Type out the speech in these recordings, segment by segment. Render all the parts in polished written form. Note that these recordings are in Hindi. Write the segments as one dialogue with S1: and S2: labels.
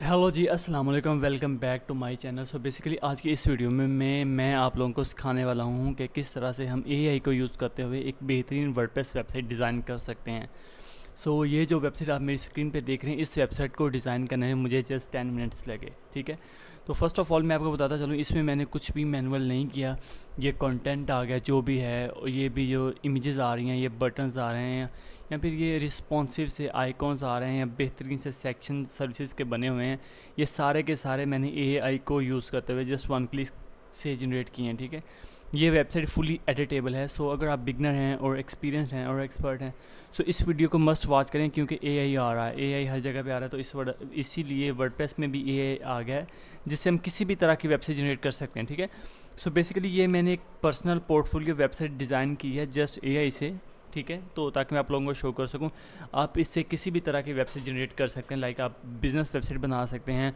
S1: हेलो जी, अस्सलाम वालेकुम। Welcome back to my channel. So basically आज की इस वीडियो में मैं आप लोगों को सिखाने वाला हूँ कि किस तरह से हम एआई को यूज़ करते हुए एक बेहतरीन वर्डप्रेस वेबसाइट डिज़ाइन कर सकते हैं। सो ये जो वेबसाइट आप मेरी स्क्रीन पे देख रहे हैं, इस वेबसाइट को डिज़ाइन करने में मुझे जस्ट 10 मिनट्स लगे। ठीक है, तो फर्स्ट ऑफ़ ऑल मैं आपको बताता चलूँ, इसमें मैंने कुछ भी मैनुअल नहीं किया। ये कंटेंट आ गया जो भी है, और ये भी जो इमेजेस आ रही हैं, ये बटन्स आ रहे हैं, या फिर ये रिस्पॉन्सिव से आइकॉन्स आ रहे हैं, या बेहतरीन से सेक्शन सर्विसेज के बने हुए हैं, ये सारे के सारे मैंने एआई को यूज़ करते हुए जस्ट वन क्लिक से जनरेट किए हैं। ठीक है, ये वेबसाइट फुली एडिटेबल है। सो अगर आप बिगनर हैं और एक्सपीरियंस्ड हैं और एक्सपर्ट हैं, सो इस वीडियो को मस्ट वॉच करें, क्योंकि एआई आ रहा है, एआई हर जगह पे आ रहा है। तो इसीलिए वर्डप्रेस में भी एआई आ गया है, जिससे हम किसी भी तरह की वेबसाइट जनरेट कर सकते हैं। ठीक है, सो बेसिकली ये मैंने एक पर्सनल पोर्टफोलियो वेबसाइट डिज़ाइन की है जस्ट एआई से। ठीक है, तो ताकि मैं आप लोगों को शो कर सकूं, आप इससे किसी भी तरह की वेबसाइट जनरेट कर सकते हैं। लाइक आप बिज़नेस वेबसाइट बना सकते हैं,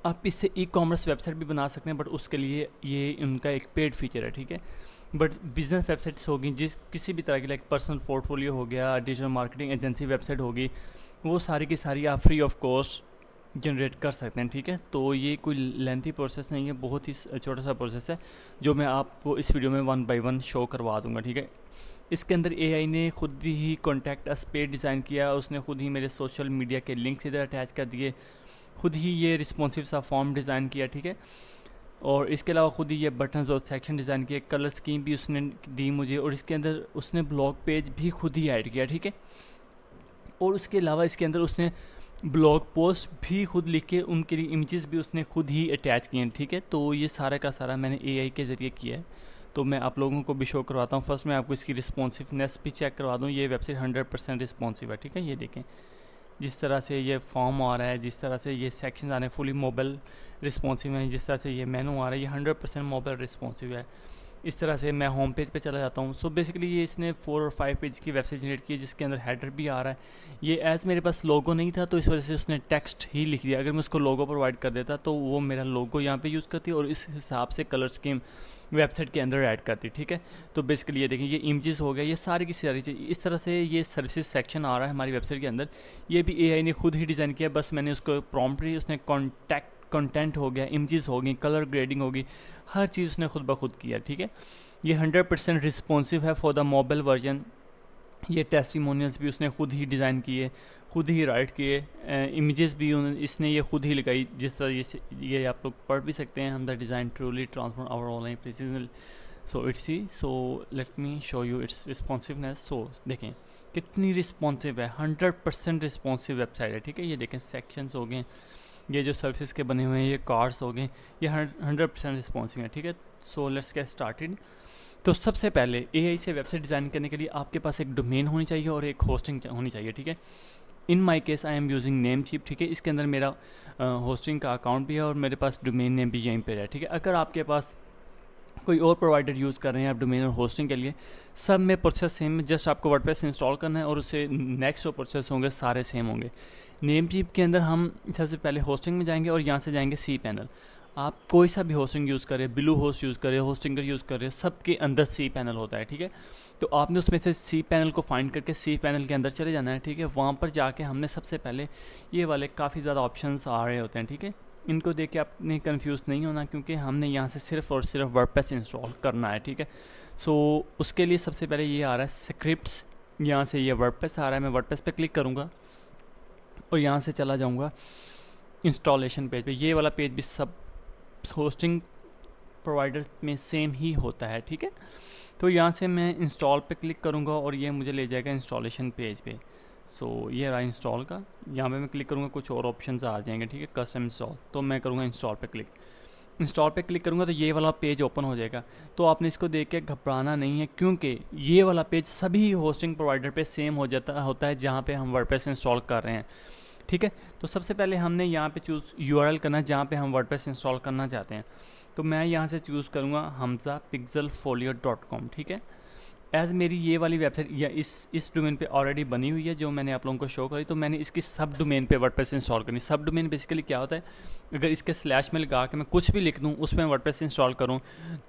S1: आप इससे ई कॉमर्स वेबसाइट भी बना सकते हैं, बट उसके लिए ये उनका एक पेड फीचर है। ठीक है, बट बिज़नेस वेबसाइट्स होगी, जिस किसी भी तरह की, लाइक पर्सनल पोर्टफोलियो हो गया, डिजिटल मार्केटिंग एजेंसी वेबसाइट होगी, वो सारी की सारी आप फ्री ऑफ कॉस्ट जनरेट कर सकते हैं। ठीक है, तो ये कोई लेंथी प्रोसेस नहीं है, बहुत ही छोटा सा प्रोसेस है जो मैं आपको इस वीडियो में वन बाय वन शो करवा दूंगा। ठीक है, इसके अंदर एआई ने खुद ही कॉन्टैक्ट अस पेज डिज़ाइन किया, उसने खुद ही मेरे सोशल मीडिया के लिंक्स इधर अटैच कर दिए, खुद ही ये रिस्पॉन्सिव सा फॉर्म डिज़ाइन किया। ठीक है, और इसके अलावा खुद ही ये बटन्स और सेक्शन डिज़ाइन किए, कलर स्कीम भी उसने दी मुझे, और इसके अंदर उसने ब्लॉग पेज भी खुद ही ऐड किया। ठीक है, और उसके अलावा इसके अंदर उसने ब्लॉग पोस्ट भी खुद लिख के उनके लिए इमेजेस भी उसने खुद ही अटैच किए हैं। ठीक है, तो ये सारा का सारा मैंने एआई के ज़रिए किया है। तो मैं आप लोगों को भी शो करवाता हूँ। फर्स्ट मैं आपको इसकी रिस्पॉन्सिवनेस भी चेक करवा दूँ। ये वेबसाइट 100% रिस्पॉन्सिव है। ठीक है, ये देखें जिस तरह से ये फॉर्म आ रहा है, जिस तरह से ये सेक्शन आ रहे हैं, फुली मोबाइल रिस्पॉन्सिव है। जिस तरह से ये मेनू आ रहा है, ये 100% मोबाइल रिस्पॉन्सिव है। इस तरह से मैं होम पेज पे चला जाता हूँ। सो बेसिकली ये इसने 4 और 5 पेज की वेबसाइट जनरेट की है, जिसके अंदर हेडर भी आ रहा है। ये एज़ मेरे पास लोगो नहीं था, तो इस वजह से उसने टेक्स्ट ही लिख दिया। अगर मैं उसको लोगो प्रोवाइड कर देता तो वो मेरा लोगो यहाँ पे यूज़ करती और इस हिसाब से कलर स्कीम वेबसाइट के अंदर ऐड करती। ठीक है, तो बेसिकली ये देखें, ये इमेजेस हो गया, ये सारी की सारी चीज़ इस तरह से ये सर्विसेज सेक्शन आ रहा है हमारी वेबसाइट के अंदर। ये भी एआई ने खुद ही डिज़ाइन किया, बस मैंने उसको प्रॉम्प्ट ही, उसने कंटेंट हो गया, इमेजेस हो गई, कलर ग्रेडिंग होगी, हर चीज़ उसने खुद ब खुद किया। ठीक है, ये 100% रिस्पॉन्सिव है फॉर द मोबाइल वर्जन। ये टेस्टिमोनियल्स भी उसने खुद ही डिज़ाइन किए, खुद ही राइट किए, इमेजेस भी इसने ये खुद ही लगाई। जिस तरह ये आप लोग पढ़ भी सकते हैं, हम the design truly transform our online precision. So it's he, so let me show you its responsiveness. So देखें कितनी रिस्पॉन्सिव है, 100% रिस्पॉन्सिव वेबसाइट है। ठीक है, ये देखें सेक्शंस हो गए, ये जो सर्विसेज के बने हुए हैं, ये कार्ड्स हो गए, ये 100% रिस्पॉन्सिव है। ठीक है, सो लेट्स गेट स्टार्टेड। तो सबसे पहले एआई से वेबसाइट डिज़ाइन करने के लिए आपके पास एक डोमेन होनी चाहिए और एक होस्टिंग होनी चाहिए। ठीक है, in my case I am using Namecheap. ठीक है, इसके अंदर मेरा होस्टिंग का अकाउंट भी है और मेरे पास डोमेन नेम भी यहीं पर है। ठीक है, अगर आपके पास कोई और प्रोवाइडर यूज़ कर रहे हैं आप डोमेन और होस्टिंग के लिए, सब में प्रोसेस सेम है। जस्ट आपको वर्डप्रेस इंस्टॉल करना है और उससे नेक्स्ट जो प्रोसेस होंगे सारे सेम होंगे। नेमचीप के अंदर हम सबसे पहले होस्टिंग में जाएंगे और यहाँ से जाएंगे सी पैनल। आप कोई सा भी होस्टिंग यूज़ करें, ब्लू होस्ट यूज़ करें, होस्टिंगर यूज़ करें, सबके अंदर सी पैनल होता है। ठीक है, तो आपने उसमें से सी पैनल को फाइंड करके सी पैनल के अंदर चले जाना है। ठीक है, वहाँ पर जाके हमने सबसे पहले ये वाले काफ़ी ज़्यादा ऑप्शंस आ रहे होते हैं। ठीक है, इनको देख के आपने कंफ्यूज नहीं होना, क्योंकि हमने यहाँ से सिर्फ और सिर्फ वर्डप्रेस इंस्टॉल करना है। ठीक है, सो उसके लिए सबसे पहले ये आ रहा है स्क्रिप्ट्स, यहाँ से ये वर्डप्रेस आ रहा है। मैं वर्डप्रेस पे क्लिक करूँगा और यहाँ से चला जाऊँगा इंस्टॉलेशन पेज पे। ये वाला पेज भी सब होस्टिंग प्रोवाइडर में सेम ही होता है। ठीक है, तो यहाँ से मैं इंस्टॉल पे क्लिक करूँगा और ये मुझे ले जाएगा इंस्टॉलेशन पेज पे। सो ये रहा इंस्टॉल का, यहाँ पे मैं क्लिक करूँगा, कुछ और ऑप्शंस आ जाएंगे। ठीक है, कस्टम इंस्टॉल, तो मैं करूँगा इंस्टॉल पे क्लिक। इंस्टॉल पे क्लिक करूँगा तो ये वाला पेज ओपन हो जाएगा। तो आपने इसको देख के घबराना नहीं है, क्योंकि ये वाला पेज सभी होस्टिंग प्रोवाइडर पे सेम होता है जहाँ पे हम वर्डप्रेस इंस्टॉल कर रहे हैं। ठीक है, तो सबसे पहले हमने यहाँ पे चूज़ यूआरएल करना है जहाँ पे हम वर्डप्रेस इंस्टॉल करना चाहते हैं। तो मैं यहाँ से चूज़ करूँगा hamzapixelfolio.com। ठीक है, एज़ मेरी ये वाली वेबसाइट या इस डोमेन पे ऑलरेडी बनी हुई है जो मैंने आप लोगों को शो करी, तो मैंने इसकी सब डोमेन पे वर्डप्रेस इंस्टॉल करनी। सब डोमेन बेसिकली क्या होता है, अगर इसके स्लैश में लगा के मैं कुछ भी लिख दूँ उसमें वर्डप्रेस इंस्टॉल करूँ,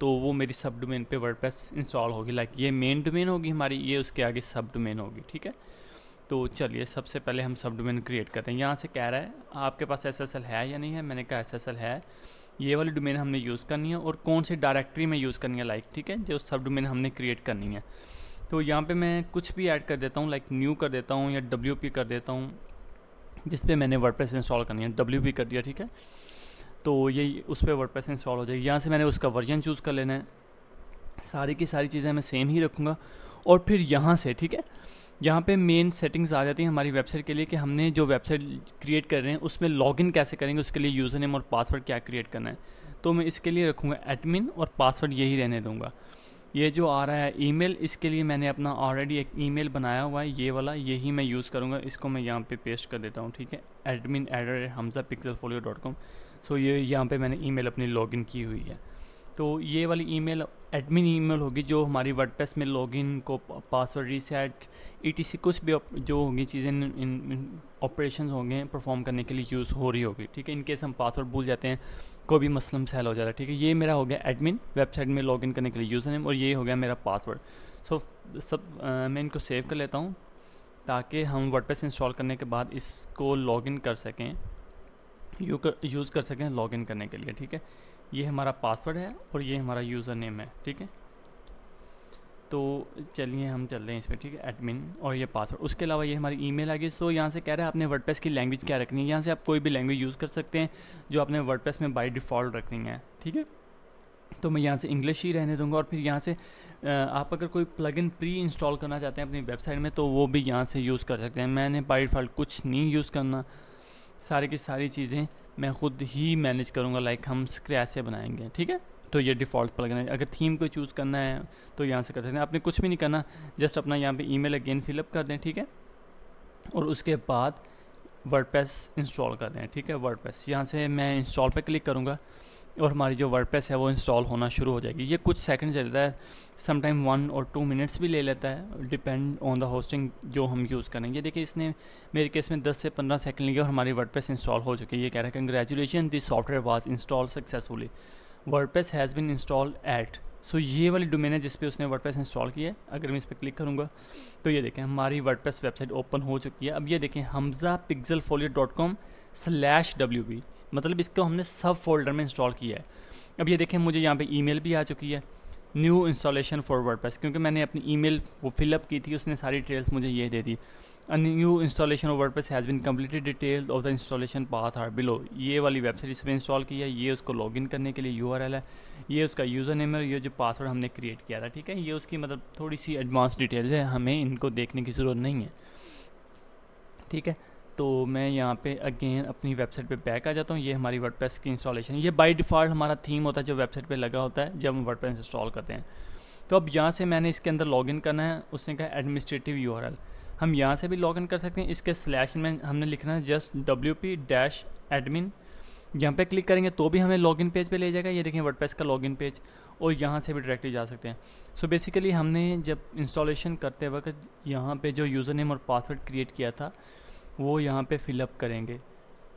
S1: तो वो मेरी सब डोमेन पे वर्डप्रेस इंस्टॉल होगी। लाइक ये मेन डोमेन होगी हमारी, ये उसके आगे सब डोमेन होगी। ठीक है, तो चलिए सबसे पहले हम सब डोमेन क्रिएट करते हैं। यहाँ से कह रहा है आपके पास SSL है या नहीं है, मैंने कहा SSL है। ये वाली डोमेन हमने यूज़ करनी है और कौन सी डायरेक्टरी में यूज़ करनी है, लाइक ठीक है, जो सब डोमेन हमने क्रिएट करनी है। तो यहाँ पे मैं कुछ भी ऐड कर देता हूँ, लाइक न्यू कर देता हूँ या WP कर देता हूँ, जिस पे मैंने वर्डप्रेस इंस्टॉल करनी है। WP कर दिया, ठीक है, तो ये उस पर वर्डप्रेस इंस्टॉल हो जाएगी। यहाँ से मैंने उसका वर्जन चूज़ कर लेना है। सारी की सारी चीज़ें मैं सेम ही रखूँगा। और फिर यहाँ से, ठीक है, यहाँ पे मेन सेटिंग्स आ जाती हैं हमारी वेबसाइट के लिए कि हमने जो वेबसाइट क्रिएट कर रहे हैं उसमें लॉगिन कैसे करेंगे, उसके लिए यूज़र नेम और पासवर्ड क्या क्रिएट करना है। तो मैं इसके लिए रखूँगा एडमिन और पासवर्ड यही रहने दूँगा। ये जो आ रहा है ईमेल, इसके लिए मैंने अपना ऑलरेडी एक ईमेल बनाया हुआ है, ये वाला, यही मैं यूज़ करूँगा। इसको मैं यहाँ पे पेस्ट कर देता हूँ, ठीक है, admin@hamzapixelfolio.com। सो ये यहाँ पे मैंने ईमेल अपनी लॉगिन की हुई है। तो ये वाली ईमेल एडमिन ईमेल होगी जो हमारी वर्डप्रेस में लॉगिन को, पासवर्ड रीसेट, ETC कुछ भी जो होंगी चीज़ें इन ऑपरेशंस होंगे परफॉर्म करने के लिए यूज़ हो रही होगी, ठीक है। इनकेस हम पासवर्ड भूल जाते हैं, कोई भी मसला सेल हो जा रहा है, ठीक है। ये मेरा हो गया एडमिन, वेबसाइट में लॉगिन करने के लिए यूज़र नेम, और ये हो गया मेरा पासवर्ड। सो मैं इनको सेव कर लेता हूँ ताकि हम वर्डप्रेस इंस्टॉल करने के बाद इसको लॉगिन कर सकें, यूज़ कर सकें लॉगिन करने के लिए, ठीक है। ये हमारा पासवर्ड है और ये हमारा यूज़र नेम है, ठीक है। तो चलिए हम चल रहे हैं इसमें, ठीक है, एडमिन और ये पासवर्ड। उसके अलावा ये हमारी ईमेल आ गई। सो यहाँ से कह रहा है आपने वर्डप्रेस की लैंग्वेज क्या रखनी है। यहाँ से आप कोई भी लैंग्वेज यूज़ कर सकते हैं जो आपने वर्डप्रेस में बाय डिफ़ॉल्ट रखनी है, ठीक है। तो मैं यहाँ से इंग्लिश ही रहने दूँगा। और फिर यहाँ से आप अगर कोई प्लगइन प्री इंस्टॉल करना चाहते हैं अपनी वेबसाइट में तो वो भी यहाँ से यूज़ कर सकते हैं। मैंने बाय डिफ़ॉल्ट कुछ नहीं यूज़ करना, सारी की सारी चीज़ें मैं ख़ुद ही मैनेज करूँगा, लाइक हम स्क्रैच से बनाएंगे, ठीक है। तो ये डिफ़ॉल्ट प्लगइन है। अगर थीम को चूज़ करना है तो यहाँ से कर सकते हैं। आपने कुछ भी नहीं करना, जस्ट अपना यहाँ पे ईमेल अगेन फिलअप कर दें, ठीक है, और उसके बाद वर्डप्रेस इंस्टॉल कर दें, ठीक है। वर्डप्रेस यहाँ से मैं इंस्टॉल पे क्लिक करूँगा और हमारी जो वर्डप्रेस है वो इंस्टॉल होना शुरू हो जाएगी। ये कुछ सेकंड चलता है, समटाइम 1 और 2 मिनट्स भी ले लेता है, डिपेंड ऑन द होस्टिंग जो हम यूज़ करेंगे। देखिए इसने मेरे केस में 10 से 15 सेकंड लिए और हमारी वर्डप्रेस इंस्टॉल हो चुकी है। ये कह रहा है congratulation, this software was install successfully, WordPress has been installed at. So ये वाली डोमेन है जिस पे उसने वर्डप्रेस इंस्टॉल किया है। अगर मैं इस पर क्लिक करूँगा तो ये देखें हमारी वर्डप्रेस वेबसाइट ओपन हो चुकी है। अब ये देखें hamzapixelfolio.com/wp, मतलब इसको हमने सब फोल्डर में इंस्टॉल किया है। अब ये देखें मुझे यहाँ पे ईमेल भी आ चुकी है, न्यू इंस्टॉलेशन फॉर वर्डप्रेस, क्योंकि मैंने अपनी ईमेल वो फिलअप की थी, उसने सारी डिटेल्स मुझे ये दे दी। A new installation of WordPress has been completed, details of the installation path are below. ये वाली वेबसाइट इसमें इंस्टॉल की है, ये उसको लॉगिन करने के लिए URL है, ये उसका यूज़र नेम है, ये जो पासवर्ड हमने क्रिएट किया था, ठीक है। ये उसकी मतलब थोड़ी सी एडवांस डिटेल्स है, हमें इनको देखने की ज़रूरत नहीं है, ठीक है। तो मैं यहाँ पे अगेन अपनी वेबसाइट पे बैक आ जाता हूँ। ये हमारी वर्डप्रेस की इंस्टॉलेशन, ये बाय डिफ़ॉल्ट हमारा थीम होता है जो वेबसाइट पे लगा होता है जब हम वर्डप्रेस इंस्टॉल करते हैं। तो अब यहाँ से मैंने इसके अंदर लॉगिन करना है, उसने कहा एडमिनिस्ट्रेटिव URL, हम यहाँ से भी लॉगिन कर सकते हैं। इसके स्लैश में हमने लिखना है जस्ट WP-admin, यहाँ पे क्लिक करेंगे तो भी हमें लॉगिन पेज पे ले जाएगा। ये देखें वर्डप्रेस का लॉगिन पेज, और यहाँ से भी डायरेक्टली जा सकते हैं। सो बेसिकली हमने जब इंस्टॉलेशन करते वक्त यहाँ पे जो यूज़र नेम और पासवर्ड क्रिएट किया था वो यहाँ पे फिलअप करेंगे,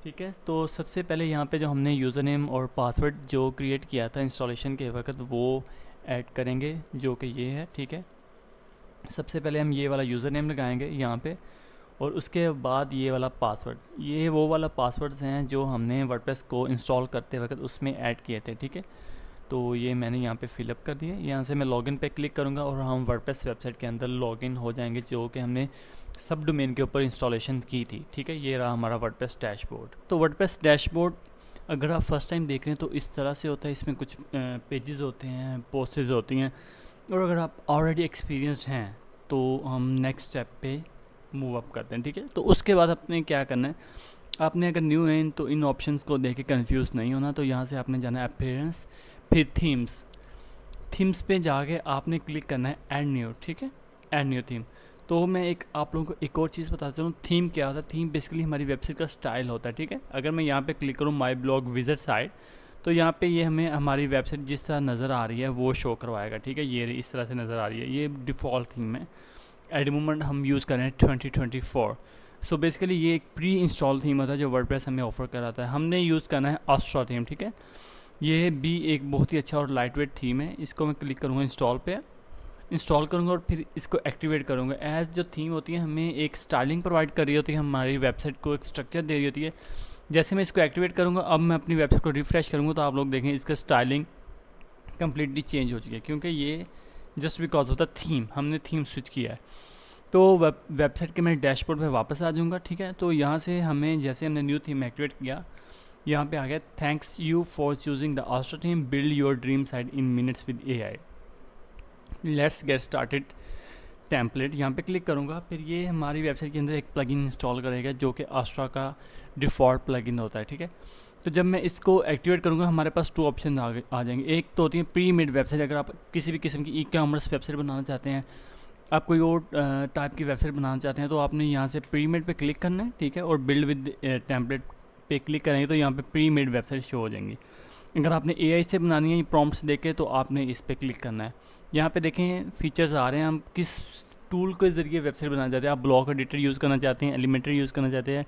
S1: ठीक है। तो सबसे पहले यहाँ पे जो हमने यूज़र नेम और पासवर्ड जो क्रिएट किया था इंस्टॉलेशन के वक्त वो ऐड करेंगे, जो कि ये है, ठीक है। सबसे पहले हम ये वाला यूज़र नेम लगाएंगे यहाँ पे, और उसके बाद ये वाला पासवर्ड, ये वो वाला पासवर्ड्स हैं जो हमने वर्डप्रेस को इंस्टॉल करते वक्त उसमें ऐड किए थे, ठीक है। तो ये मैंने यहाँ पे फिलअप कर दिया। यहाँ से मैं लॉगिन पे क्लिक करूँगा और हम वर्डप्रेस वेबसाइट के अंदर लॉगिन हो जाएंगे जो कि हमने सब डोमेन के ऊपर इंस्टॉलेशन की थी, ठीक है। ये रहा हमारा वर्डप्रेस डैशबोर्ड। तो वर्डप्रेस डैशबोर्ड अगर आप फर्स्ट टाइम देख रहे हैं तो इस तरह से होता है। इसमें कुछ पेजेस होते हैं, पोस्टेज होती हैं, और अगर आप ऑलरेडी एक्सपीरियंस्ड हैं तो हम नेक्स्ट स्टेप पे मूव अप करते हैं, ठीक है। तो उसके बाद आपने क्या करना है, आपने अगर न्यू है तो इन ऑप्शंस को देख के कन्फ्यूज़ नहीं होना। तो यहाँ से आपने जाना है अपीयरेंस, फिर थीम्स पे जाके आपने क्लिक करना है ऐड न्यू, ठीक है, ऐड न्यू थीम। तो मैं आप लोगों को एक और चीज़ बताता हूँ, थीम क्या होता है। थीम बेसिकली हमारी वेबसाइट का स्टाइल होता है, ठीक है। अगर मैं यहाँ पे क्लिक करूँ माई ब्लॉग विजिट साइट, तो यहाँ पे ये हमें हमारी वेबसाइट जिस तरह नज़र आ रही है वो शो करवाएगा, ठीक है। ये इस तरह से नज़र आ रही है, ये डिफ़ॉल्ट थीम है। एट मोमेंट हम यूज़ कर रहे हैं 2024। सो बेसिकली ये एक प्री इंस्टॉल थीम होता है जो वर्डप्रेस हमें ऑफर कराता है। हमने यूज़ करना है ऑस्ट्रा थीम, ठीक है। ये भी एक बहुत ही अच्छा और लाइट वेट थीम है। इसको मैं क्लिक करूँगा इंस्टॉल पे, इंस्टॉल करूँगा और फिर इसको एक्टिवेट करूँगा। एज जो थीम होती है हमें एक स्टाइलिंग प्रोवाइड कर रही होती है, हमारी वेबसाइट को एक स्ट्रक्चर दे रही होती है। जैसे मैं इसको एक्टिवेट करूँगा, अब मैं अपनी वेबसाइट को रिफ़्रेश करूँगा तो आप लोग देखें इसका स्टाइलिंग कम्प्लीटली चेंज हो चुकी है, क्योंकि ये just because of the theme, हमने थीम स्विच किया है। तो वेबसाइट के मैं डैशबोर्ड पे वापस आ जाऊँगा, ठीक है। तो यहाँ से हमें जैसे हमने न्यू थीम एक्टिवेट किया, यहाँ पे आ गया thanks you for choosing the Astra theme, build your dream site in minutes with AI, let's get started template. यहाँ पे क्लिक करूँगा, फिर ये हमारी वेबसाइट के अंदर एक प्लगइन इंस्टॉल करेगा जो कि आस्ट्रा का डिफ़ॉल्ट प्लगइन होता है, ठीक है। तो जब मैं इसको एक्टिवेट करूँगा हमारे पास 2 ऑप्शन आ जाएंगे। एक तो होती है प्री मेड वेबसाइट, अगर आप किसी भी किस्म की ई-कॉमर्स वेबसाइट बनाना चाहते हैं, आप कोई और टाइप की वेबसाइट बनाना चाहते हैं, तो आपने यहाँ से प्री मेड पे क्लिक करना है, ठीक है। और बिल्ड विद टेम्पलेट पे क्लिक करेंगे तो यहाँ पे प्री मेड वेबसाइट शो हो जाएंगी। अगर आपने AI से बनानी है प्रॉम्प्ट्स देके तो आपने इस पर क्लिक करना है। यहाँ पे देखें फीचर्स आ रहे हैं, हम किस टूल के ज़रिए वेबसाइट बनाना चाहते हैं। आप ब्लॉक एडिटर यूज़ करना चाहते हैं, एलिमेंटर यूज़ करना चाहते हैं,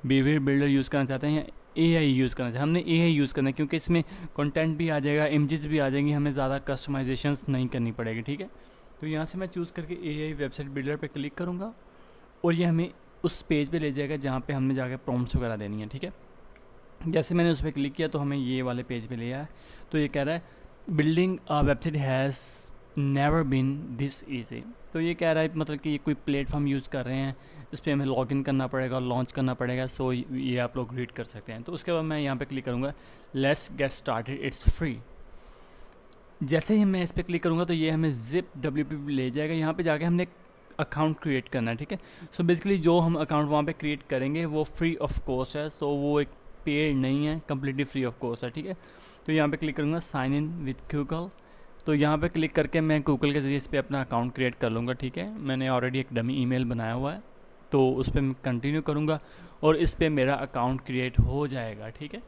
S1: बिहेवियर बिल्डर यूज़ करना चाहते हैं, या AI यूज़ करना चाहते हैं। हमने AI यूज़ करना है क्योंकि इसमें कंटेंट भी आ जाएगा, इमेजेस भी आ जाएंगी, हमें ज़्यादा कस्टमाइजेशंस नहीं करनी पड़ेगी, ठीक है। तो यहाँ से मैं चूज़ करके AI वेबसाइट बिल्डर पे क्लिक करूँगा और ये हमें उस पेज पे ले जाएगा जहाँ पे हमने जाकर प्रॉम्प्ट्स वगैरह देनी है, ठीक है। जैसे मैंने उस पर क्लिक किया तो हमें ये वाले पेज पे ले आया। तो ये कह रहा है building a website has never been this easy. तो ये कह रहा है मतलब कि ये कोई प्लेटफॉर्म यूज़ कर रहे हैं, इस पर हमें लॉगिन करना पड़ेगा, लॉन्च करना पड़ेगा। सो ये आप लोग रीड कर सकते हैं। तो उसके बाद मैं यहाँ पे क्लिक करूँगा let's get started, it's free. जैसे ही मैं इस पर क्लिक करूँगा तो ये हमें zip.wp ले जाएगा। यहाँ पे जाके हमने अकाउंट क्रिएट करना है, ठीक है। सो बेसिकली जो हम अकाउंट वहाँ पे क्रिएट करेंगे वो फ्री ऑफ कॉस्ट है, तो वो एक पेड नहीं है, कम्प्लीटली फ्री ऑफ कॉस्ट है, ठीक है। तो यहाँ पे क्लिक करूँगा साइन इन विद गूगल। तो यहाँ पे क्लिक करके मैं गूगल के ज़रिए इस पर अपना अकाउंट क्रिएट कर लूँगा, ठीक है। मैंने ऑलरेडी एक डमी ईमेल बनाया हुआ है, तो उस पर मैं कंटिन्यू करूँगा और इस पर मेरा अकाउंट क्रिएट हो जाएगा, ठीक है।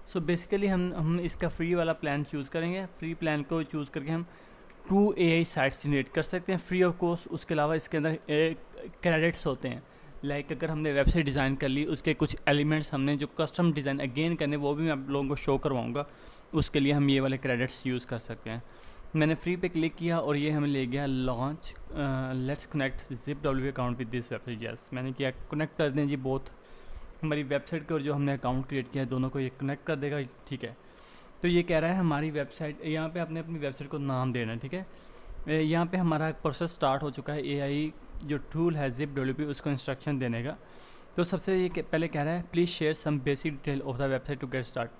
S1: सो बेसिकली हम इसका फ्री वाला प्लान चूज़ करेंगे। फ्री प्लान को चूज़ करके हम 2 AI साइट्स जनरेट कर सकते हैं फ्री ऑफ कॉस्ट। उसके अलावा इसके अंदर क्रेडिट्स होते हैं, लाइक अगर हमने वेबसाइट डिज़ाइन कर ली, उसके कुछ एलिमेंट्स हमने जो कस्टम डिज़ाइन अगेन करने, वो भी मैं आप लोगों को शो करवाऊँगा। उसके लिए हम ये वाले क्रेडिट्स यूज़ कर सकते हैं। मैंने फ्री पे क्लिक किया और ये हमें ले गया launch let's connect zip.wp account with this website. Yes, मैंने किया कनेक्ट कर दें जी, बोथ हमारी वेबसाइट को और जो हमने अकाउंट क्रिएट किया है दोनों को ये कनेक्ट कर देगा, ठीक है। तो ये कह रहा है हमारी वेबसाइट, यहाँ पे आपने अपनी वेबसाइट को नाम देना है, ठीक है। यहाँ पे हमारा प्रोसेस स्टार्ट हो चुका है। AI जो टूल है zip.wp उसको इंस्ट्रक्शन देने का। तो सबसे ये पहले कह रहा है please share some basic detail of the website to get start,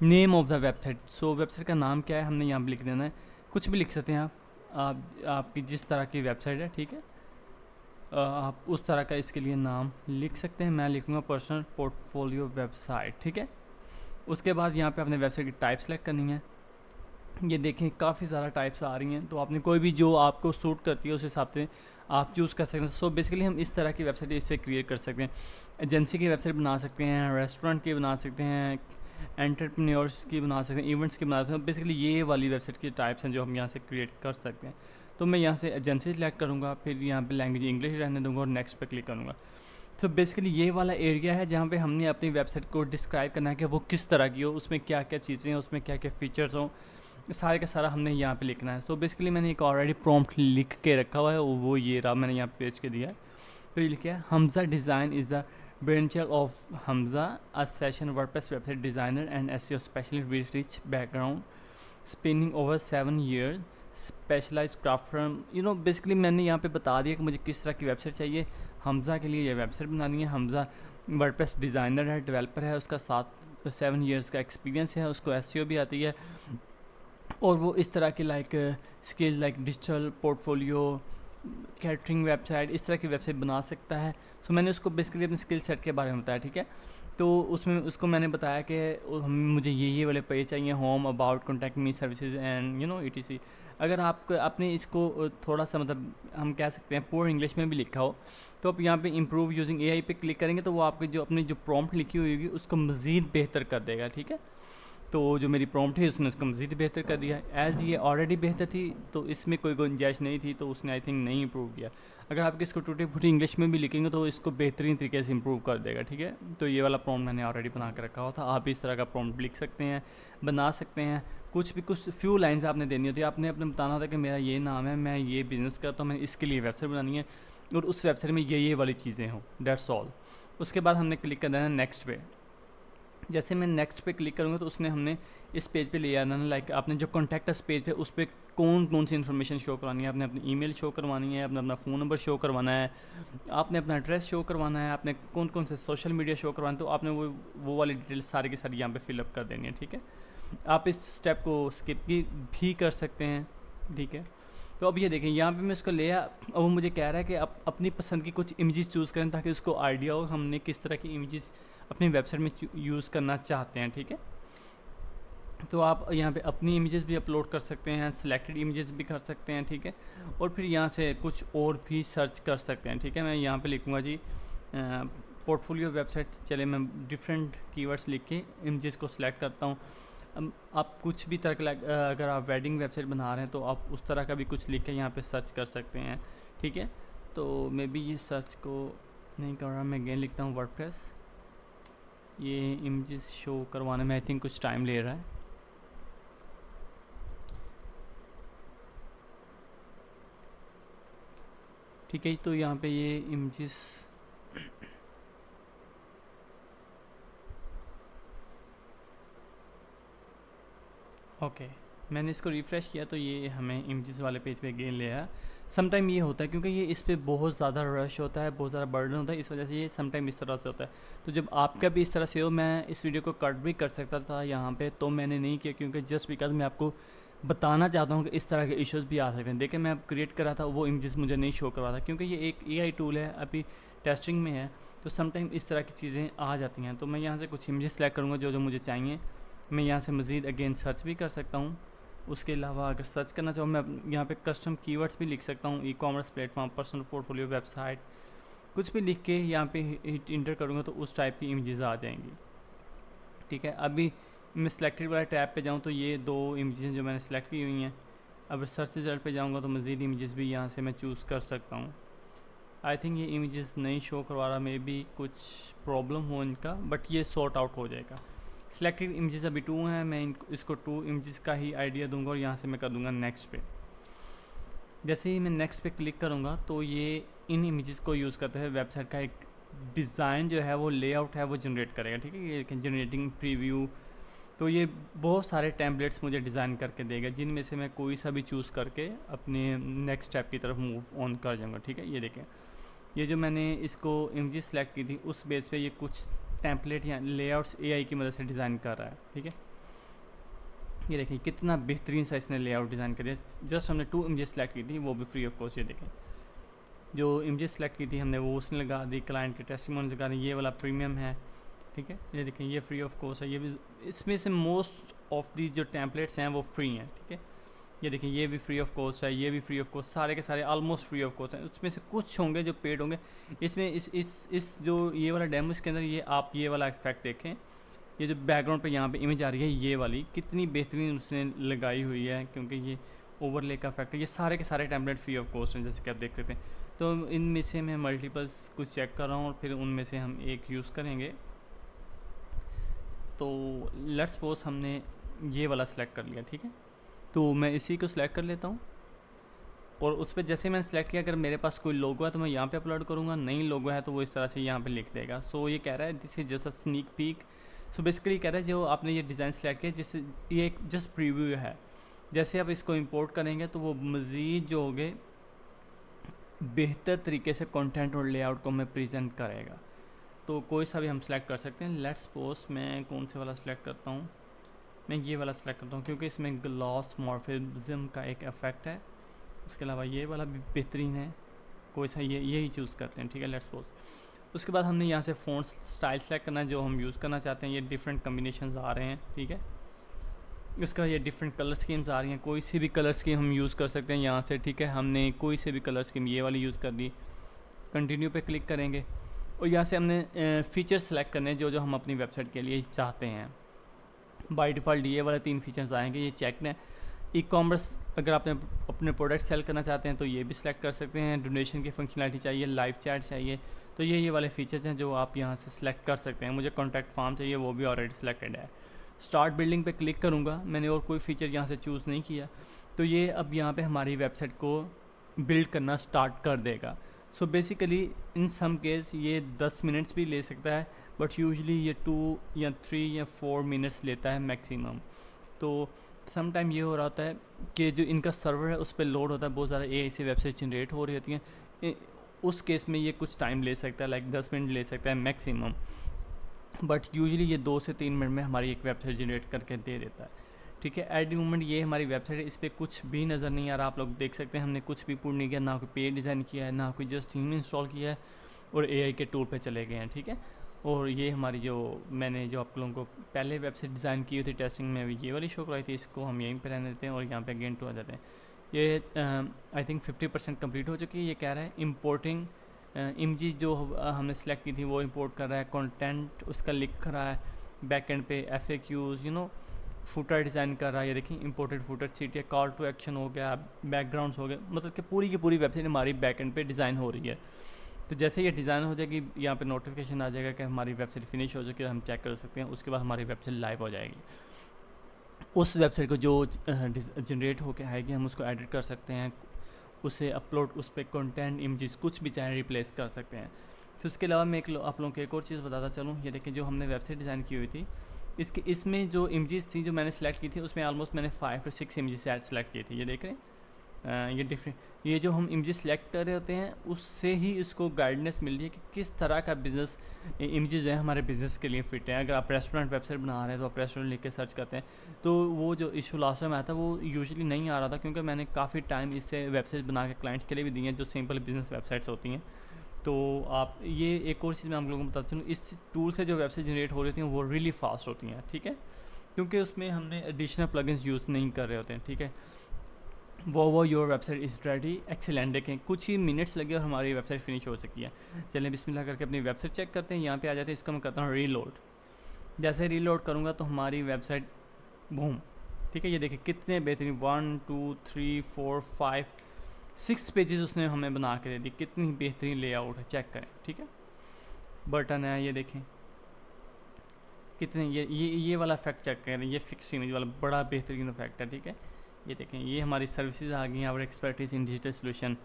S1: name of the website. So website का नाम क्या है हमने यहाँ पर लिख देना है, कुछ भी लिख सकते हैं आप आपकी जिस तरह की वेबसाइट है, ठीक है। आप उस तरह का इसके लिए नाम लिख सकते हैं। मैं लिखूँगा पर्सनल पोर्टफोलियो वेबसाइट, ठीक है। उसके बाद यहाँ पे अपने वेबसाइट की टाइप सेलेक्ट करनी है। ये देखें काफ़ी ज़्यादा टाइप्स आ रही हैं, तो आपने कोई भी जो आपको सूट करती है उस हिसाब से आप चूज़ कर सकते हैं। सो बेसिकली हम इस तरह की वेबसाइट इससे क्रिएट कर सकते हैं। एजेंसी की वेबसाइट बना सकते हैं, रेस्टोरेंट की बना सकते हैं, एंटरप्रेन्योर्स की बना सकते हैं, इवेंट्स की बना सकते हैं। बेसिकली ये वाली वेबसाइट की टाइप्स हैं जो हम यहाँ से क्रिएट कर सकते हैं। तो मैं यहाँ से एजेंसी सेलेक्ट करूँगा, फिर यहाँ पे लैंग्वेज इंग्लिश रहने दूँगा और नेक्स्ट पे क्लिक करूँगा। तो बेसिकली ये वाला एरिया है जहाँ पे हमने अपनी वेबसाइट को डिस्क्राइब करना है कि वो किस तरह की हो, उसमें क्या क्या चीज़ें हैं, उसमें क्या क्या फ़ीचर्स हों, सारे का सारा हमने यहाँ पे लिखना है। सो बेसिकली मैंने एक ऑलरेडी प्रॉम्प्ट लिख के रखा हुआ है, वो ये रहा, मैंने यहाँ पेज के दिया है। तो ये लिखा है Hamza design is the brancher of Hamza, a session WordPress website designer and SEO specialist with rich background spending over 7 years, specialize craft firm. Basically मैंने यहाँ पे बता दिया कि मुझे किस तरह की वेबसाइट चाहिए। हमजा के लिए ये वेबसाइट बनानी है। हमजा वर्डप्रेस डिज़ाइनर है, डेवलपर है, उसका 7 years का एक्सपीरियंस है, उसको SEO भी आती है और वो इस तरह की skill like digital portfolio, catering website, इस तरह की वेबसाइट बना सकता है। सो मैंने उसको बेसिकली अपने स्किल सेट के बारे में बताया, ठीक है। तो उसमें उसको मैंने बताया कि मुझे ये वाले पेज चाहिए, home, about, contact me, services and ETC। अगर आपको अपने इसको थोड़ा सा मतलब हम कह सकते हैं पूर इंग्लिश में भी लिखा हो, तो आप यहाँ पे इम्प्रूव यूजिंग AI पे क्लिक करेंगे तो वो आपकी जो अपनी जो प्रॉम्प्ट लिखी हुई होगी उसको मज़ीद बेहतर कर देगा, ठीक है। तो जो मेरी प्रॉम्प्ट है उसने उसको मज़ीद बेहतर कर दिया। एज़ ये ऑलरेडी बेहतर थी तो इसमें कोई गुंजाइश नहीं थी, तो उसने आई थिंक नहीं इम्प्रूव किया। अगर आप इसको टूटी फूटी इंग्लिश में भी लिखेंगे तो इसको बेहतरीन तरीके से इम्प्रूव कर देगा, ठीक है। तो ये वाला प्रॉम्प्ट मैंने ऑलरेडी बना कर रखा हुआ था, आप इस तरह का प्रॉम्प्ट लिख सकते हैं, बना सकते हैं। कुछ फ्यू लाइन्स आपने देनी होती है, आपने अपने बताना होता है कि मेरा ये नाम है, मैं ये बिज़नेस करता हूँ, मैंने इसके लिए वेबसाइट बनानी है और उस वेबसाइट में ये वाली चीज़ें हों, डेट्स ऑल। उसके बाद हमने क्लिक कर देना है नेक्स्ट पे। जैसे मैं नेक्स्ट पे क्लिक करूँगा तो उसने हमने इस पेज पे ले आना है, लाइक आपने जो कॉन्टैक्ट अस पेज पे उस पर कौन कौन सी इन्फॉर्मेशन शो करवानी है। आपने अपनी ईमेल शो करवानी है, आपने अपना फ़ोन नंबर शो करवाना है, आपने अपना एड्रेस शो करवाना है, आपने कौन कौन से सोशल मीडिया शो करवाना है, तो आपने वो वाली डिटेल सारी की सारी यहाँ पे फिलअप कर देनी है, ठीक है। आप इस स्टेप को स्किप भी कर सकते हैं, ठीक है। तो अब ये देखें यहाँ पे मैं इसको ले आया, अब वो मुझे कह रहा है कि आप अपनी पसंद की कुछ इमेजेस चूज़ करें ताकि उसको आइडिया हो हमने किस तरह की इमेजेस अपनी वेबसाइट में यूज़ करना चाहते हैं, ठीक है। तो आप यहाँ पे अपनी इमेजेस भी अपलोड कर सकते हैं, सिलेक्टेड इमेजेस भी कर सकते हैं, ठीक है। और फिर यहाँ से कुछ और भी सर्च कर सकते हैं, ठीक है। मैं यहाँ पे लिखूँगा जी पोर्टफोलियो वेबसाइट, चले मैं डिफरेंट कीवर्ड्स लिख के इमेजेस को सिलेक्ट करता हूँ। आप कुछ भी तरह का अगर आप वेडिंग वेबसाइट बना रहे हैं तो आप उस तरह का भी कुछ लिख के यहाँ पे सर्च कर सकते हैं, ठीक है। तो मैं भी ये सर्च को नहीं कर रहा, मैं अगेन लिखता हूँ वर्डप्रेस। ये इमेजेस शो करवाने में आई थिंक कुछ टाइम ले रहा है। ठीक है, तो यहाँ पे ये इमेजेस ओके मैंने इसको रिफ़्रेश किया तो ये हमें इमेजेस वाले पेज पे अगेन ले आया। समटाइम ये होता है क्योंकि ये इस पर बहुत ज़्यादा रश होता है, बहुत ज़्यादा बर्डन होता है, इस वजह से ये समटाइम इस तरह से होता है। तो जब आपका भी इस तरह से हो, मैं इस वीडियो को कट भी कर सकता था यहाँ पे, तो मैंने नहीं किया क्योंकि जस्ट बिकॉज मैं आपको बताना चाहता हूँ कि इस तरह के इश्यूज़ भी आ सकते हैं। देखिए मैं अब क्रिएट करा था, वो इमेजेस मुझे नहीं शो करवा था क्योंकि ये एक AI टूल है, अभी टेस्टिंग में है, तो समटाइम इस तरह की चीज़ें आ जाती हैं। तो मैं यहाँ से कुछ इमेजेस सेलेक्ट करूँगा जो मुझे चाहिए। मैं यहाँ से मज़ीद अगेन सर्च भी कर सकता हूँ। उसके अलावा अगर सर्च करना चाहूँ मैं यहाँ पे कस्टम कीवर्ड्स भी लिख सकता हूँ, ecommerce platform, personal portfolio website, कुछ भी लिख के यहाँ पे इंटर करूँगा तो उस टाइप की इमेजेस आ जाएंगी, ठीक है। अभी मैं सिलेक्टेड वाला टैब पे जाऊँ तो ये 2 इमेजेस जो मैंने सेलेक्ट की हुई हैं। अब सर्च रिजल्ट पे जाऊँगा तो मज़ीद इमेजेस भी यहाँ से मैं चूज़ कर सकता हूँ। आई थिंक ये इमेजेस नहीं शो करवा रहा, मे बी कुछ प्रॉब्लम हो इनका, बट ये सॉर्ट आउट हो जाएगा। सिलेक्टेड इमेजेस अभी 2 हैं, मैं इसको 2 इमेजेस का ही आइडिया दूंगा और यहाँ से मैं कर दूंगा नेक्स्ट पे। जैसे ही मैं नेक्स्ट पे क्लिक करूँगा तो ये इन इमेजेस को यूज़ करते हुए वेबसाइट का एक डिज़ाइन जो है वो लेआउट है वो जनरेट करेगा, ठीक है। ये जनरेटिंग प्रीव्यू, तो ये बहुत सारे टेम्पलेट्स मुझे डिज़ाइन करके देगा जिनमें से मैं कोई सा भी चूज़ करके अपने नेक्स्ट स्टेप की तरफ मूव ऑन कर जाऊँगा, ठीक है। ये देखें, ये जो मैंने इसको इमेजेस सेलेक्ट की थी उस बेस पे ये कुछ टेम्पलेट या लेआउट्स AI की मदद से डिज़ाइन कर रहा है, ठीक है। ये देखिए कितना बेहतरीन सा इसने लेआउट डिज़ाइन कर दिया। जस्ट हमने 2 इमेजेस सेलेक्ट की थी, वो भी फ्री ऑफ कॉस्ट। ये देखें जो इमेजेस सेलेक्ट की थी हमने वो उसने लगा दी, क्लाइंट के टेस्टिमोनी लगा दी, ये वाला प्रीमियम है, ठीक है। ये देखें ये फ्री ऑफ कॉस्ट है, ये भी इसमें से मोस्ट ऑफ दी जो टेम्पलेट्स हैं वो फ्री हैं, ठीक है। ये देखिए ये भी फ्री ऑफ कॉस्ट है, ये भी फ्री ऑफ कॉस्ट, सारे के सारे ऑलमोस्ट फ्री ऑफ कॉस्ट हैं। उसमें से कुछ होंगे जो पेड होंगे। इसमें इस जो ये वाला डेमो इसके अंदर ये आप ये वाला इफेक्ट देखें, ये जो बैकग्राउंड पे यहाँ पे इमेज आ रही है ये वाली कितनी बेहतरीन उसने लगाई हुई है, क्योंकि ये ओवरले का इफेक्ट है। ये सारे के सारे टेम्पलेट फ्री ऑफ कॉस्ट हैं जैसे कि आप देख सकते हैं। तो इनमें से मैं मल्टीपल्स कुछ चेक कर रहा हूँ और फिर उनमें से हम एक यूज़ करेंगे। तो लेट्स सपोज हमने ये वाला सेलेक्ट कर लिया, ठीक है। तो मैं इसी को सिलेक्ट कर लेता हूँ और उस पर जैसे मैंने सेलेक्ट किया, अगर मेरे पास कोई लोगो है तो मैं यहाँ पे अपलोड करूँगा, नहीं लोगो है तो वो इस तरह से यहाँ पे लिख देगा। सो ये कह रहा है this is just a sneak peek. So basically कह रहा है जो आपने ये डिज़ाइन सेलेक्ट किया जिससे ये एक जस्ट प्रीव्यू है, जैसे आप इसको इंपोर्ट करेंगे तो वो मज़ीद जो होगे बेहतर तरीके से कंटेंट और लेआउट को मैं प्रेजेंट करेगा। तो कोई सा भी हम सेलेक्ट कर सकते हैं। लेट्स सपोज मैं कौन से वाला सेलेक्ट करता हूँ, मैं ये वाला सेलेक्ट करता हूँ क्योंकि इसमें ग्लॉस मॉर्फिज्म का एक इफेक्ट है। उसके अलावा ये वाला भी बेहतरीन है, कोई सा यही चूज़ करते हैं, ठीक है। लेट्स सपोज उसके बाद हमने यहाँ से फ़ॉन्ट स्टाइल सेलेक्ट करना है जो हम यूज़ करना चाहते हैं। ये डिफरेंट कम्बिनेशंस आ रहे हैं, ठीक है। उसका ये डिफरेंट कलर स्कीम्स आ रही हैं, कोई सी भी कलर स्कीम हम यूज़ कर सकते हैं यहाँ से, ठीक है। हमने कोई से भी कलर स्कीम ये वाली यूज़ कर दी, कंटिन्यू पे क्लिक करेंगे और यहाँ से हमने फ़ीचर सेलेक्ट करने जो हम अपनी वेबसाइट के लिए चाहते हैं। बाय डिफ़ॉल्ट ये वाले 3 फीचर्स आएंगे, ये चेक है। ई कॉमर्स अगर आपने अपने प्रोडक्ट सेल करना चाहते हैं तो ये भी सिलेक्ट कर सकते हैं। डोनेशन की फंक्शनलिटी चाहिए, लाइव चैट चाहिए, तो ये वाले फीचर्स हैं जो आप यहाँ से सिलेक्ट कर सकते हैं। मुझे कॉन्टैक्ट फॉर्म चाहिए, वो भी ऑलरेडी सिलेक्टेड है। स्टार्ट बिल्डिंग पे क्लिक करूँगा, मैंने और कोई फीचर यहाँ से चूज़ नहीं किया, तो ये अब यहाँ पे हमारी वेबसाइट को बिल्ड करना स्टार्ट कर देगा। सो बेसिकली इन सम केस ये 10 मिनट्स भी ले सकता है, बट यूजुअली ये 2 या 3 या 4 मिनट्स लेता है मैक्सिमम। तो सम टाइम ये हो रहा होता है कि जो इनका सर्वर है उस पर लोड होता है, बहुत ज़्यादा AI से वेबसाइट जनरेट हो रही होती हैं, उस केस में ये कुछ टाइम ले सकता है, लाइक 10 मिनट ले सकता है मैक्सिमम, बट यूजुअली ये 2 से 3 मिनट में हमारी एक वेबसाइट जनरेट करके दे देता है। ठीक है, एट द मोमेंट ये हमारी वेबसाइट है, इस पर कुछ भी नज़र नहीं आ रहा, आप लोग देख सकते हैं हमने कुछ भी पुट नहीं किया, ना कोई पेज डिज़ाइन किया है, ना कोई जस्ट थीम इंस्टॉल किया है, और AI के टूल पे चले गए हैं। ठीक है, और ये हमारी जो मैंने जो आप लोगों को पहले वेबसाइट डिज़ाइन की हुई थी टेस्टिंग में, ये वाली शो कराई थी, इसको हम यहीं पे रहने देते हैं और यहाँ पे अगेन टू आ जाते हैं। ये आई थिंक 50% कंप्लीट हो चुकी है। ये कह रहा है इम्पोर्टिंग इमेज जो हमने सेलेक्ट की थी वो इंपोर्ट कर रहा है, कंटेंट उसका लिख रहा है बैक एंड पे, FAQs फुटर डिज़ाइन कर रहा है। ये देखिए इंपोर्टेड फुटर सीट है, कॉल टू एक्शन हो गया, बैकग्राउंड्स हो गए, मतलब कि पूरी की पूरी वेबसाइट हमारी बैक एंड पे डिज़ाइन हो रही है। तो जैसे ये डिज़ाइन हो जाएगी यहाँ पे नोटिफिकेशन आ जाएगा कि हमारी वेबसाइट फिनिश हो चुकी है, हम चेक कर सकते हैं। उसके बाद हमारी वेबसाइट लाइव हो जाएगी। उस वेबसाइट को जो जनरेट होकर आएगी हम उसको एडिट कर सकते हैं, उसे अपलोड, उस पर कंटेंट इमेजेस कुछ भी चाहे रिप्लेस कर सकते हैं। तो उसके अलावा मैं आप लोगों को एक और चीज़ बताता चलूँ। ये देखिए जो हमने वेबसाइट डिज़ाइन की हुई थी, इसमें जो इमेजेस थी जो मैंने सेलेक्ट की थी उसमें ऑलमोस्ट मैंने 5 to 6 इमेजेस सेलेक्ट की थी। ये देख रहे हैं ये डिफरेंट, ये जो हम इमेजेस सेलेक्ट कर रहे होते हैं उससे ही इसको गाइडेंस मिल रही है कि किस तरह का बिज़नेस इमेजेस जो है हमारे बिज़नेस के लिए फ़िट है। अगर आप रेस्टोरेंट वेबसाइट बना रहे हैं तो आप रेस्टोरेंट लिख के सर्च करते हैं, तो वो जो इशू लास्ट में आया था वो यूजुअली नहीं आ रहा था, क्योंकि मैंने काफ़ी टाइम इससे वेबसाइट बना के क्लाइंट्स के लिए भी दी हैं जो सिंपल बिज़नेस वेबसाइट्स होती हैं। तो आप ये एक और चीज़ मैं आप लोगों को बताता हूँ, इस टूल से जो वेबसाइट जनरेट हो रही होती हैं वो रियली फास्ट होती हैं। ठीक है, क्योंकि उसमें हमने एडिशनल प्लगइन्स यूज़ नहीं कर रहे होते हैं। ठीक है, वो your website is ready, excellent. देखें कुछ ही मिनट्स लगे और हमारी वेबसाइट फिनिश हो चुकी है। चलें बिस्मिल्लाह करके अपनी वेबसाइट चेक करते हैं। यहाँ पे आ जाते हैं, इसको मैं करता हूँ रीलोड। जैसे रीलोड करूँगा तो हमारी वेबसाइट बूम, ठीक है, ये देखिए कितने बेहतरीन 1 2 3 4 5 6 पेजेस उसने हमें बना के दे दी, कितनी बेहतरीन लेआउट है, चेक करें। ठीक है, बटन है, ये देखें कितने, ये वाला इफेक्ट चेक करें, ये फिक्स इमेज वाला बड़ा बेहतरीन इफेक्ट है। ठीक है, ये देखें ये हमारी सर्विसेज आ गई हैं, our expertise in digital solution,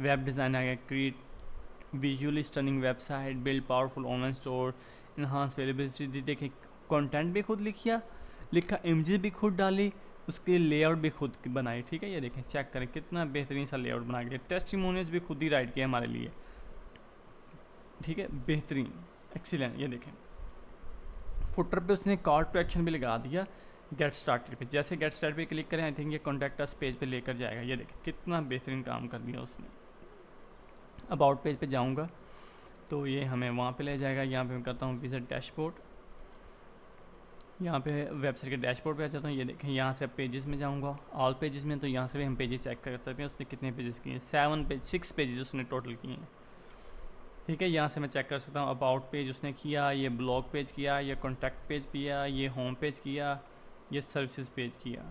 S1: web design आ गया, create visually stunning website, build powerful online store, enhance availability. देखें कंटेंट भी खुद लिखा, इमेजेस भी खुद डाली, उसके लेआउट भी खुद बनाई। ठीक है, ये देखें चेक करें कितना बेहतरीन सा लेआउट बना के, टेस्टिमोनियल्स भी खुद ही राइट किया हमारे लिए। ठीक है, बेहतरीन, एक्सीलेंट। ये देखें फुटर पे उसने कॉल टू एक्शन भी लगा दिया गेट स्टार्टेड पे। जैसे गेट स्टार्ट पे क्लिक करें आई थिंक ये कॉन्टैक्ट अस पेज पे लेकर जाएगा। ये देखें कितना बेहतरीन काम कर दिया उसने। अबाउट पेज पे जाऊंगा तो ये हमें वहाँ पे ले जाएगा। यहाँ पे मैं करता हूँ विजिट डैशबोर्ड, यहाँ पे वेबसाइट के डैशबोर्ड पे आ जाता हूँ। ये देखें यहाँ से अब पेजेस में जाऊँगा, ऑल पेजेस में, तो यहाँ से भी हम पेजेस चेक कर सकते हैं उसने कितने पेजेस किए हैं। 6 पेजेस उसने टोटल किए हैं। ठीक है, यहाँ से मैं चेक कर सकता हूँ अबाउट पेज उसने किया, ये ब्लॉग पेज किया, ये कॉन्टैक्ट पेज किया, ये होम पेज किया, ये सर्विसेज पेज किया।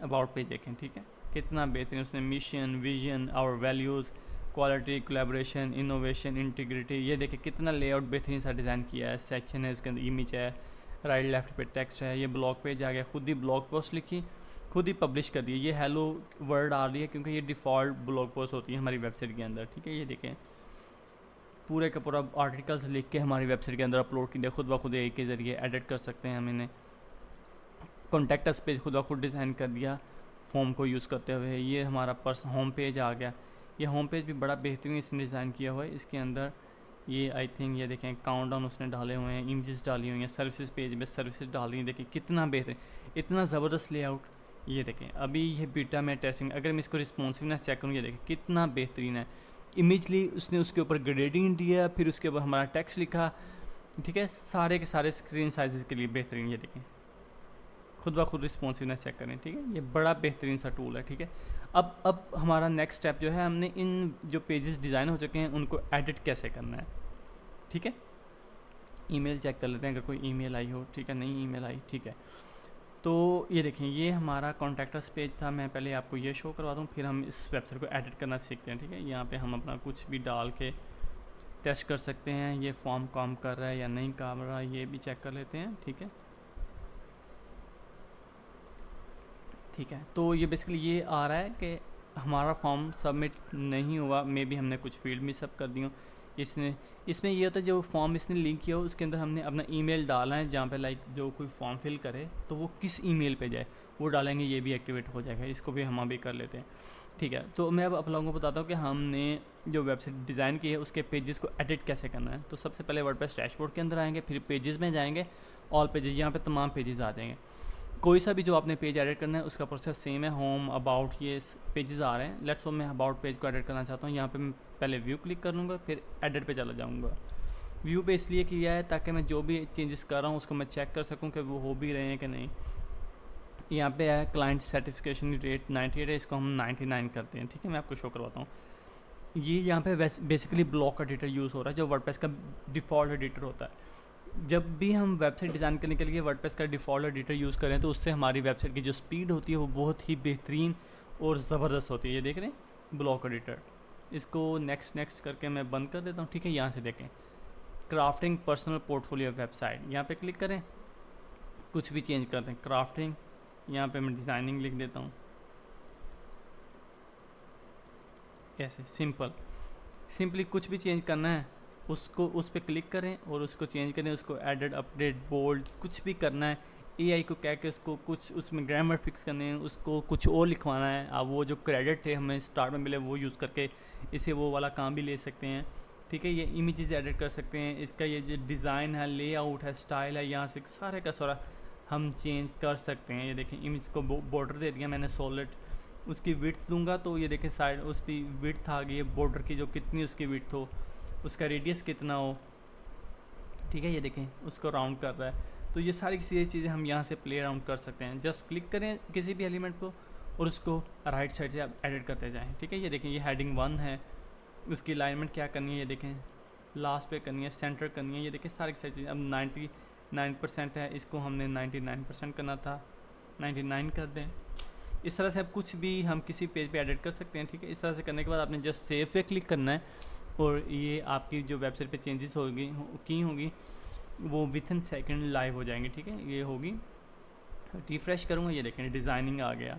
S1: अबाउट पेज देखें, ठीक है कितना बेहतरीन उसने mission, vision, our values, quality, collaboration, innovation, integrity, ये देखें कितना लेआउट बेहतरीन सा डिज़ाइन किया है। सेक्शन है, उसके अंदर इमेज है, राइट लेफ्ट पे टेक्स्ट है, ये ब्लॉग पेज आ गया, खुद ही ब्लॉग पोस्ट लिखी, खुद ही पब्लिश कर दी। ये हेलो वर्ड आ रही है क्योंकि ये डिफ़ॉल्ट ब्लॉग पोस्ट होती है हमारी वेबसाइट के अंदर। ठीक है, ये देखें पूरे का पूरा आर्टिकल्स लिख के हमारी वेबसाइट के अंदर अपलोड की दिया, खुद ब खुद एक के ज़रिए एडिट कर सकते हैं हम इन्हें। कॉन्टैक्ट अस पेज खुद ब खुद डिज़ाइन कर दिया फॉर्म को यूज़ करते हुए। ये हमारा होम पेज आ गया, ये होम पेज भी बड़ा बेहतरीन इसने डिज़ाइन किया हुआ है। इसके अंदर ये आई थिंक ये देखें काउंटडाउन उसने डाले हुए हैं, इमेजेस डाली हुई हैं, सर्विसेज पेज में सर्विसेज डाल दी हैं। देखिए कितना बेहतरीन, इतना ज़बरदस्त लेआउट। ये देखें अभी ये बीटा में टेस्टिंग, अगर मैं इसको रिस्पॉन्सिवनेस चेक करूँ, ये देखें कितना बेहतरीन है। इमेजली उसने उसके ऊपर ग्रेडिंग दिया, फिर उसके ऊपर हमारा टेक्स्ट लिखा। ठीक है, सारे के सारे स्क्रीन साइज़ के लिए बेहतरीन। ये देखें खुद ब खुद रिस्पॉन्सिवनेस चेक करें। ठीक है, ये बड़ा बेहतरीन सा टूल है। ठीक है, अब हमारा नेक्स्ट स्टेप जो है, हमने इन जो पेजेस डिज़ाइन हो चुके हैं उनको एडिट कैसे करना है। ठीक है, ईमेल चेक कर लेते हैं अगर कोई ईमेल आई हो, ठीक है, नहीं ईमेल आई, ठीक है। तो ये देखें, ये हमारा कॉन्टैक्टस पेज था। मैं पहले आपको ये शो करवा दूँ, फिर हम इस वेबसाइट को एडिट करना सीखते हैं, ठीक है। यहाँ पे हम अपना कुछ भी डाल के टेस्ट कर सकते हैं, ये फॉर्म काम कर रहा है या नहीं काम रहा है, ये भी चेक कर लेते हैं, ठीक है। ठीक है, तो ये बेसिकली ये आ रहा है कि हमारा फॉर्म सबमिट नहीं हुआ, मे बी हमने कुछ फील्ड मिस अप कर दी हो। इसमें ये होता है, जो फॉर्म इसने लिंक किया हो उसके अंदर हमने अपना ईमेल डालना है, जहाँ पे लाइक जो कोई फॉर्म फिल करे तो वो किस ईमेल पे जाए वो डालेंगे, ये भी एक्टिवेट हो जाएगा। इसको भी हम अभी कर लेते हैं, ठीक है। तो मैं अब आप लोगों को बताता हूँ कि हमने जो वेबसाइट डिज़ाइन की है उसके पेजेस को एडिट कैसे करना है। तो सबसे पहले वर्डप्रेस डैशबोर्ड के अंदर आएंगे, फिर पेजेस में जाएंगे, ऑल पेजेस, यहाँ पे तमाम पेजेस आ जाएंगे। कोई सा भी जो आपने पेज एडिट करना है उसका प्रोसेस सेम है। होम, अबाउट, ये पेजेस आ रहे हैं। लेट्स सो मैं अबाउट पेज को एडिट करना चाहता हूँ। यहाँ पे मैं पहले व्यू क्लिक कर लूँगा, फिर एडिट पे चला जाऊँगा। व्यू पे इसलिए किया है ताकि मैं जो भी चेंजेस कर रहा हूँ उसको मैं चेक कर सकूँ कि वो हो भी रहे हैं कि नहीं। यहाँ पे है क्लाइंट सेटिस्फिकेशन रेट 98 है, इसको हम 99 करते हैं, ठीक है। मैं आपको शो करवाता हूँ। ये यहाँ पे बेसिकली ब्लॉक एडिटर यूज़ हो रहा है, जो वर्डप्रेस का डिफ़ॉल्ट एडिटर होता है। जब भी हम वेबसाइट डिज़ाइन करने के लिए वर्डप्रेस का डिफ़ॉल्ट एडिटर यूज़ करें तो उससे हमारी वेबसाइट की जो स्पीड होती है वो बहुत ही बेहतरीन और ज़बरदस्त होती है। ये देख रहे हैं ब्लॉक एडिटर, इसको नेक्स्ट करके मैं बंद कर देता हूँ, ठीक है। यहाँ से देखें, क्राफ्टिंग पर्सनल पोर्टफोलियो वेबसाइट, यहाँ पे क्लिक करें, कुछ भी चेंज कर दें, क्राफ्टिंग, यहाँ पे मैं डिज़ाइनिंग लिख देता हूँ, ऐसे सिंपली कुछ भी चेंज करना है उसको उस पर क्लिक करें और उसको चेंज करें, उसको एडिट, अपडेट, बोल्ड, कुछ भी करना है। एआई को कह के उसको कुछ उसमें ग्रामर फिक्स करने हैं, उसको कुछ और लिखवाना है। अब वो जो क्रेडिट थे हमें स्टार्ट में मिले वो यूज़ करके इसे वो वाला काम भी ले सकते हैं, ठीक है। ये इमेजेस एडिट कर सकते हैं, इसका ये जो डिज़ाइन है, लेआउट है, स्टाइल है, यहाँ से सारे का सारा हम चेंज कर सकते हैं। ये देखें, इमेज को बॉर्डर दे दिया मैंने सॉलिड, उसकी विड्थ दूंगा तो ये देखें साइड उस पर विड्थ आ गई है बॉर्डर की, जो कितनी उसकी विड्थ हो, उसका रेडियस कितना हो, ठीक है। ये देखें उसको राउंड कर रहा है। तो ये सारी चीज़ें हम यहाँ से प्ले अराउंड कर सकते हैं। जस्ट क्लिक करें किसी भी एलिमेंट को और उसको राइट साइड से आप एडिट करते जाएं, ठीक है। ये देखें, ये हेडिंग 1 है, उसकी अलाइनमेंट क्या करनी है, ये देखें लास्ट पे करनी है, सेंटर करनी है, ये देखें सारी चीज़ें। अब 99% है, इसको हमने 99% करना था, 99 कर दें। इस तरह से अब कुछ भी हम किसी पेज पे एडिट कर सकते हैं, ठीक है। इस तरह से करने के बाद आपने जस्ट सेव पे क्लिक करना है और ये आपकी जो वेबसाइट पे चेंजेस होंगी वो विथ इन सेकेंड लाइव हो जाएंगे, ठीक है। ये होगी, रिफ्रेश करूँगा, ये देखें डिज़ाइनिंग आ गया।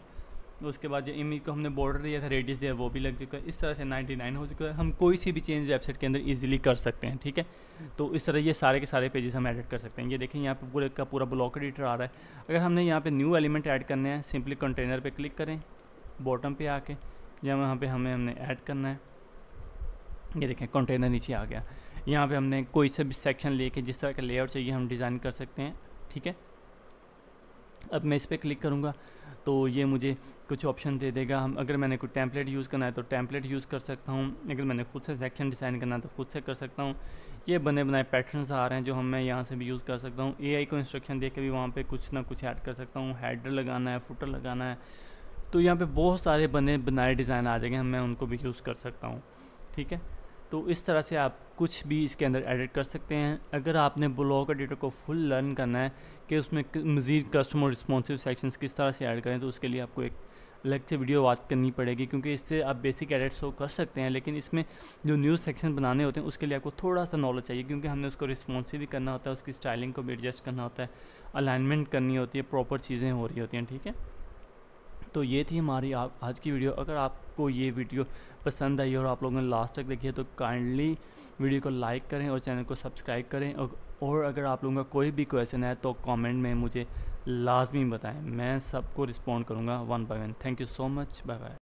S1: उसके बाद जो इमेज को हमने बॉर्डर दिया था, रेडियस है वो भी लग चुका है। इस तरह से 99 हो चुका है। हम कोई सी भी चेंज वेबसाइट के अंदर ईजिली कर सकते हैं, ठीक है। तो इस तरह ये सारे के सारे पेजेस हम एडिट कर सकते हैं। ये देखें यहाँ पे पूरे का पूरा ब्लॉक एडिटर आ रहा है। अगर हमने यहाँ पे न्यू एलिमेंट ऐड करने हैं, सिंपली कंटेनर पे क्लिक करें, बॉटम पे आके यहाँ पे हमने ऐड करना है। ये देखें कंटेनर नीचे आ गया। यहाँ पे हमने कोई सा भी सेक्शन लेके जिस तरह का लेआउट चाहिए हम डिज़ाइन कर सकते हैं, ठीक है। अब मैं इस पर क्लिक करूँगा तो ये मुझे कुछ ऑप्शन दे देगा। हम अगर मैंने कोई टेम्पलेट यूज़ करना है तो टेम्पलेट यूज़ कर सकता हूँ, अगर मैंने खुद से सेक्शन डिज़ाइन करना है तो खुद से कर सकता हूँ। ये बने बनाए पैटर्न्स आ रहे हैं जो मैं यहाँ से भी यूज़ कर सकता हूँ। एआई को इंस्ट्रक्शन दे के भी वहाँ पे कुछ ना कुछ ऐड कर सकता हूँ। हेडर लगाना है, फुटर लगाना है, तो यहाँ पे बहुत सारे बने बनाए डिज़ाइन आ जाएंगे, मैं उनको भी यूज़ कर सकता हूँ, ठीक है। तो इस तरह से आप कुछ भी इसके अंदर एडिट कर सकते हैं। अगर आपने ब्लॉक एडिटर को फुल लर्न करना है कि उसमें मज़ीद कस्टमर रिस्पॉन्सिव सेक्शंस किस तरह से ऐड करें, तो उसके लिए आपको एक अलग से वीडियो वॉच करनी पड़ेगी, क्योंकि इससे आप बेसिक एडिट्स तो कर सकते हैं, लेकिन इसमें जो न्यू सेक्शन बनाने होते हैं उसके लिए आपको थोड़ा सा नॉलेज चाहिए, क्योंकि हमने उसको रिस्पॉन्सिव भी करना होता है, उसकी स्टाइलिंग को भी एडजस्ट करना होता है, अलाइनमेंट करनी होती है, प्रॉपर चीज़ें हो रही होती हैं, ठीक है। तो ये थी हमारी आज की वीडियो। अगर आपको ये वीडियो पसंद आई और आप लोगों ने लास्ट तक देखी है तो काइंडली वीडियो को लाइक करें और चैनल को सब्सक्राइब करें। और अगर आप लोगों का कोई भी क्वेश्चन है तो कमेंट में मुझे लाजमी बताएं, मैं सबको रिस्पॉन्ड करूँगा 1 by 1। Thank you so much, bye bye.